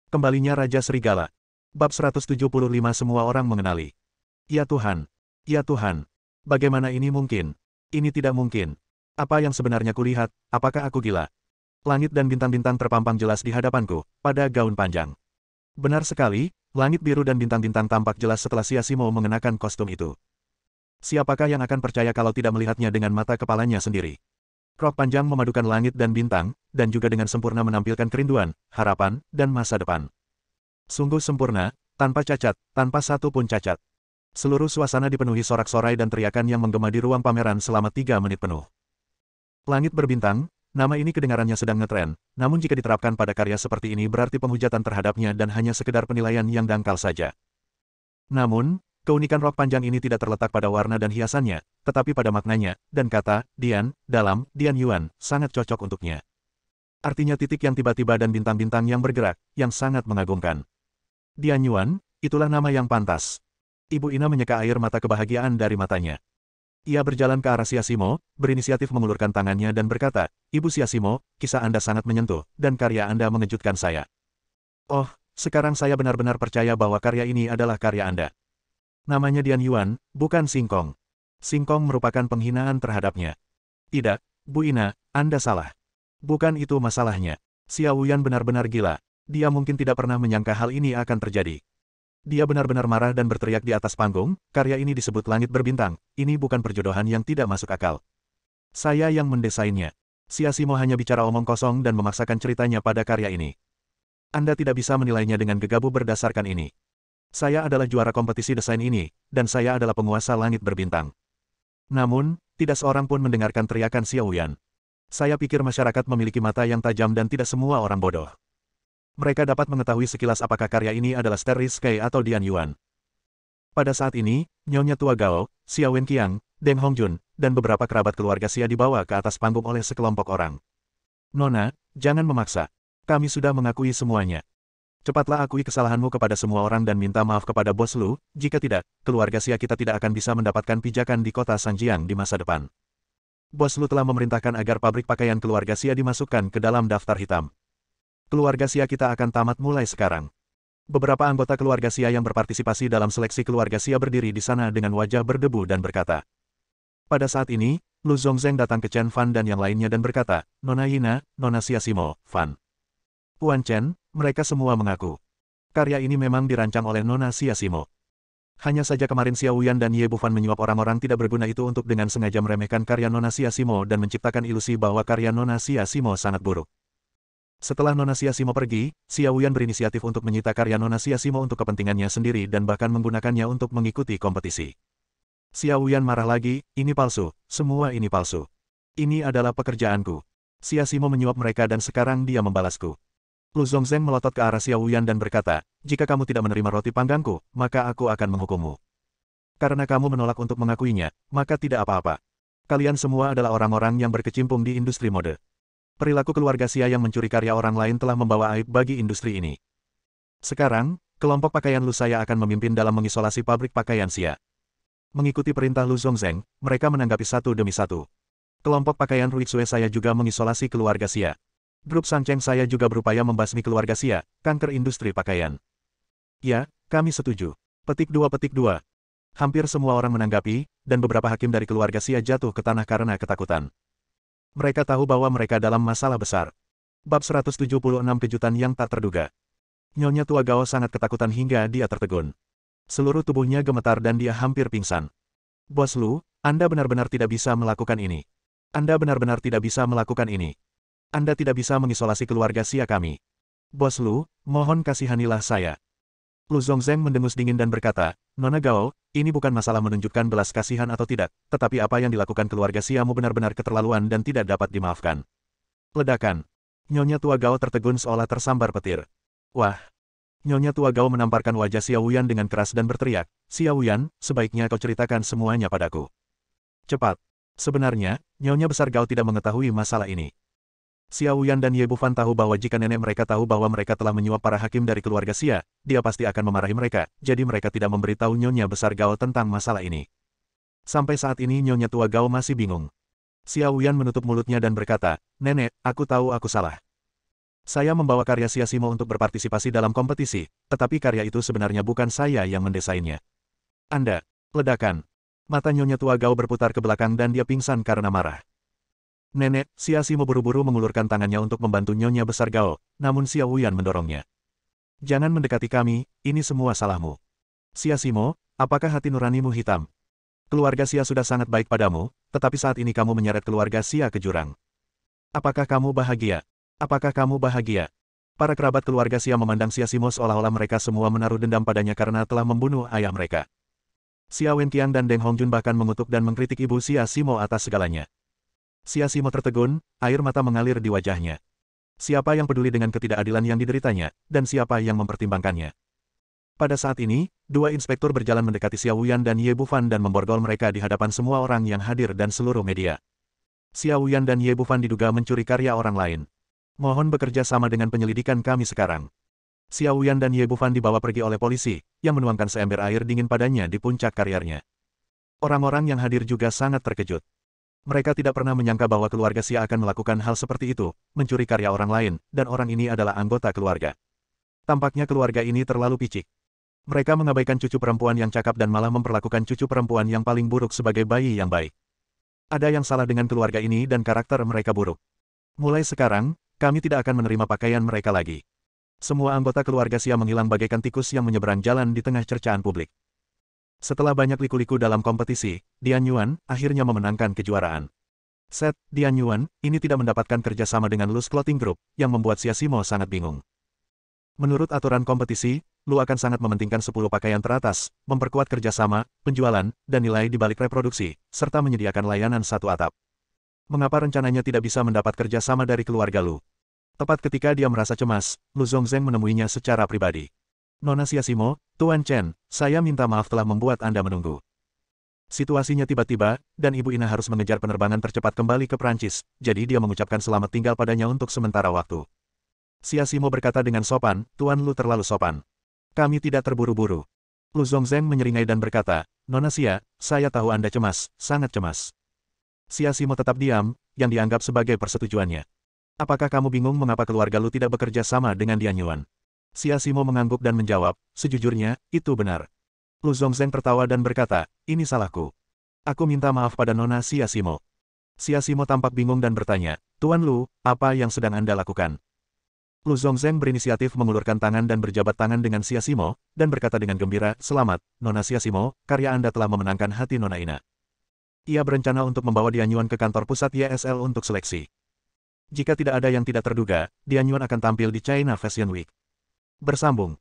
Kembalinya Raja Serigala. Bab 175 semua orang mengenali. Ya Tuhan. Ya Tuhan. Bagaimana ini mungkin? Ini tidak mungkin. Apa yang sebenarnya kulihat, apakah aku gila? Langit dan bintang-bintang terpampang jelas di hadapanku, pada gaun panjang. Benar sekali, langit biru dan bintang-bintang tampak jelas setelah Siasimo mengenakan kostum itu. Siapakah yang akan percaya kalau tidak melihatnya dengan mata kepalanya sendiri? Rok panjang memadukan langit dan bintang, dan juga dengan sempurna menampilkan kerinduan, harapan, dan masa depan. Sungguh sempurna, tanpa cacat, tanpa satu pun cacat. Seluruh suasana dipenuhi sorak-sorai dan teriakan yang menggema di ruang pameran selama 3 menit penuh. Langit berbintang, nama ini kedengarannya sedang ngetren, namun jika diterapkan pada karya seperti ini berarti penghujatan terhadapnya dan hanya sekedar penilaian yang dangkal saja. Namun, keunikan rok panjang ini tidak terletak pada warna dan hiasannya, tetapi pada maknanya, dan kata, Dian, dalam, Dian Yuan, sangat cocok untuknya. Artinya titik yang tiba-tiba dan bintang-bintang yang bergerak, yang sangat mengagumkan. Dian Yuan, itulah nama yang pantas. Ibu Ina menyeka air mata kebahagiaan dari matanya. Ia berjalan ke arah Siasimo, berinisiatif mengulurkan tangannya dan berkata, Ibu Siasimo, kisah Anda sangat menyentuh, dan karya Anda mengejutkan saya. Oh, sekarang saya benar-benar percaya bahwa karya ini adalah karya Anda. Namanya Dian Yuan, bukan Singkong. Singkong merupakan penghinaan terhadapnya. Tidak, Bu Ina, Anda salah. Bukan itu masalahnya. Xiao Wuyan benar-benar gila. Dia mungkin tidak pernah menyangka hal ini akan terjadi. Dia benar-benar marah dan berteriak di atas panggung, karya ini disebut langit berbintang, ini bukan perjodohan yang tidak masuk akal. Saya yang mendesainnya. Siasimo hanya bicara omong kosong dan memaksakan ceritanya pada karya ini. Anda tidak bisa menilainya dengan gegabah berdasarkan ini. Saya adalah juara kompetisi desain ini, dan saya adalah penguasa langit berbintang. Namun, tidak seorang pun mendengarkan teriakan Xiao Wuyan. Saya pikir masyarakat memiliki mata yang tajam dan tidak semua orang bodoh. Mereka dapat mengetahui sekilas apakah karya ini adalah Starry Sky atau Dian Yuan. Pada saat ini, Nyonya Tua Gao, Xiao Wenqiang, Deng Hongjun, dan beberapa kerabat keluarga Xia dibawa ke atas panggung oleh sekelompok orang. Nona, jangan memaksa. Kami sudah mengakui semuanya. Cepatlah akui kesalahanmu kepada semua orang dan minta maaf kepada Bos Lu, jika tidak, keluarga Xia kita tidak akan bisa mendapatkan pijakan di kota Sanjiang di masa depan. Bos Lu telah memerintahkan agar pabrik pakaian keluarga Xia dimasukkan ke dalam daftar hitam. Keluarga Xia kita akan tamat mulai sekarang. Beberapa anggota keluarga Xia yang berpartisipasi dalam seleksi keluarga Xia berdiri di sana dengan wajah berdebu dan berkata. Pada saat ini, Lu Zongzeng datang ke Chen Fan dan yang lainnya dan berkata, Nona Yina, Nona Siasimo, Fan. Puan Chen, mereka semua mengaku. Karya ini memang dirancang oleh Nona Siasimo. Hanya saja kemarin Xiao Wuyan dan Ye Bufan menyuap orang-orang tidak berguna itu untuk dengan sengaja meremehkan karya Nona Siasimo dan menciptakan ilusi bahwa karya Nona Siasimo sangat buruk. Setelah Nona Siasimo pergi, Xiao Wuyan berinisiatif untuk menyita karya Nona Siasimo untuk kepentingannya sendiri dan bahkan menggunakannya untuk mengikuti kompetisi. Xiao Wuyan marah lagi, ini palsu, semua ini palsu. Ini adalah pekerjaanku. Siasimo menyuap mereka dan sekarang dia membalasku. Lu Zongzeng melotot ke arah Xiao Wuyan dan berkata, jika kamu tidak menerima roti panggangku, maka aku akan menghukummu. Karena kamu menolak untuk mengakuinya, maka tidak apa-apa. Kalian semua adalah orang-orang yang berkecimpung di industri mode. Perilaku keluarga Xia yang mencuri karya orang lain telah membawa aib bagi industri ini. Sekarang, kelompok pakaian Lu saya akan memimpin dalam mengisolasi pabrik pakaian Xia. Mengikuti perintah Lu Zongzeng, mereka menanggapi satu demi satu. Kelompok pakaian Ruixue saya juga mengisolasi keluarga Xia. Grup Sancheng saya juga berupaya membasmi keluarga Xia, kanker industri pakaian. Ya, kami setuju. Petik 2. Hampir semua orang menanggapi, dan beberapa hakim dari keluarga Xia jatuh ke tanah karena ketakutan. Mereka tahu bahwa mereka dalam masalah besar. Bab 176 kejutan yang tak terduga. Nyonya Tua Gao sangat ketakutan hingga dia tertegun. Seluruh tubuhnya gemetar dan dia hampir pingsan. Bos Lu, Anda benar-benar tidak bisa melakukan ini. Anda benar-benar tidak bisa melakukan ini. Anda tidak bisa mengisolasi keluarga Xia kami. Bos Lu, mohon kasihanilah saya. Lu Zongzeng mendengus dingin dan berkata, Nona Gao, ini bukan masalah menunjukkan belas kasihan atau tidak, tetapi apa yang dilakukan keluarga Xiamu benar-benar keterlaluan dan tidak dapat dimaafkan. Ledakan. Nyonya Tua Gao tertegun seolah tersambar petir. Wah. Nyonya Tua Gao menamparkan wajah Xiao Wuyan dengan keras dan berteriak, Xiao Wuyan, sebaiknya kau ceritakan semuanya padaku. Cepat. Sebenarnya, Nyonya Besar Gao tidak mengetahui masalah ini. Xiao Wuyan dan Ye Bufan tahu bahwa jika nenek mereka tahu bahwa mereka telah menyuap para hakim dari keluarga Xia, dia pasti akan memarahi mereka, jadi mereka tidak memberitahu Nyonya Besar Gao tentang masalah ini. Sampai saat ini Nyonya Tua Gao masih bingung. Xiao Wuyan menutup mulutnya dan berkata, Nenek, aku tahu aku salah. Saya membawa karya Siasimo untuk berpartisipasi dalam kompetisi, tetapi karya itu sebenarnya bukan saya yang mendesainnya. Anda, ledakan. Mata Nyonya tua Gao berputar ke belakang dan dia pingsan karena marah. Nenek, Siasimo buru-buru mengulurkan tangannya untuk membantu Nyonya besar Gao, namun Xiao Wuyan mendorongnya. Jangan mendekati kami, ini semua salahmu. Siasimo, apakah hati nuranimu hitam? Keluarga Xia sudah sangat baik padamu, tetapi saat ini kamu menyeret keluarga Xia ke jurang. Apakah kamu bahagia? Apakah kamu bahagia? Para kerabat keluarga Xia memandang Siasimo seolah-olah mereka semua menaruh dendam padanya karena telah membunuh ayah mereka. Xia Wenqiang dan Deng Hongjun bahkan mengutuk dan mengkritik ibu Siasimo atas segalanya. Siasimo tertegun, air mata mengalir di wajahnya. Siapa yang peduli dengan ketidakadilan yang dideritanya, dan siapa yang mempertimbangkannya? Pada saat ini, dua inspektur berjalan mendekati Xiao Wuyan dan Ye Bufan dan memborgol mereka di hadapan semua orang yang hadir dan seluruh media. Xiao Wuyan dan Ye Bufan diduga mencuri karya orang lain. Mohon bekerja sama dengan penyelidikan kami sekarang. Xiao Wuyan dan Ye Bufan dibawa pergi oleh polisi, yang menuangkan seember air dingin padanya di puncak karirnya. Orang-orang yang hadir juga sangat terkejut. Mereka tidak pernah menyangka bahwa keluarga Xia akan melakukan hal seperti itu, mencuri karya orang lain, dan orang ini adalah anggota keluarga. Tampaknya keluarga ini terlalu picik. Mereka mengabaikan cucu perempuan yang cakap dan malah memperlakukan cucu perempuan yang paling buruk sebagai bayi yang baik. Ada yang salah dengan keluarga ini dan karakter mereka buruk. Mulai sekarang, kami tidak akan menerima pakaian mereka lagi. Semua anggota keluarga Xia menghilang bagaikan tikus yang menyeberang jalan di tengah cercaan publik. Setelah banyak liku-liku dalam kompetisi, Dian Yuan akhirnya memenangkan kejuaraan. Dian Yuan, ini tidak mendapatkan kerjasama dengan Lu's Clothing Group, yang membuat Siasimo sangat bingung. Menurut aturan kompetisi, Lu akan sangat mementingkan 10 pakaian teratas, memperkuat kerjasama, penjualan, dan nilai di balik reproduksi, serta menyediakan layanan satu atap. Mengapa rencananya tidak bisa mendapat kerjasama dari keluarga Lu? Tepat ketika dia merasa cemas, Lu Zongzheng menemuinya secara pribadi. Nona Siasimo, Tuan Chen, saya minta maaf telah membuat Anda menunggu. Situasinya tiba-tiba, dan Ibu Ina harus mengejar penerbangan tercepat kembali ke Prancis, jadi dia mengucapkan selamat tinggal padanya untuk sementara waktu. Siasimo berkata dengan sopan, Tuan Lu terlalu sopan. Kami tidak terburu-buru. Lu Zongzheng menyeringai dan berkata, Nona Xia, saya tahu Anda cemas, sangat cemas. Siasimo tetap diam, yang dianggap sebagai persetujuannya. Apakah kamu bingung mengapa keluarga Lu tidak bekerja sama dengan Dian Yuan? Siasimo mengangguk dan menjawab, sejujurnya, itu benar. Lu Zongzheng tertawa dan berkata, ini salahku. Aku minta maaf pada Nona Siasimo. Siasimo tampak bingung dan bertanya, Tuan Lu, apa yang sedang Anda lakukan? Lu Zongzheng berinisiatif mengulurkan tangan dan berjabat tangan dengan Siasimo, dan berkata dengan gembira, selamat, Nona Siasimo, karya Anda telah memenangkan hati Nona Ina. Ia berencana untuk membawa Dian Yuan ke kantor pusat YSL untuk seleksi. Jika tidak ada yang tidak terduga, Dian Yuan akan tampil di China Fashion Week. Bersambung.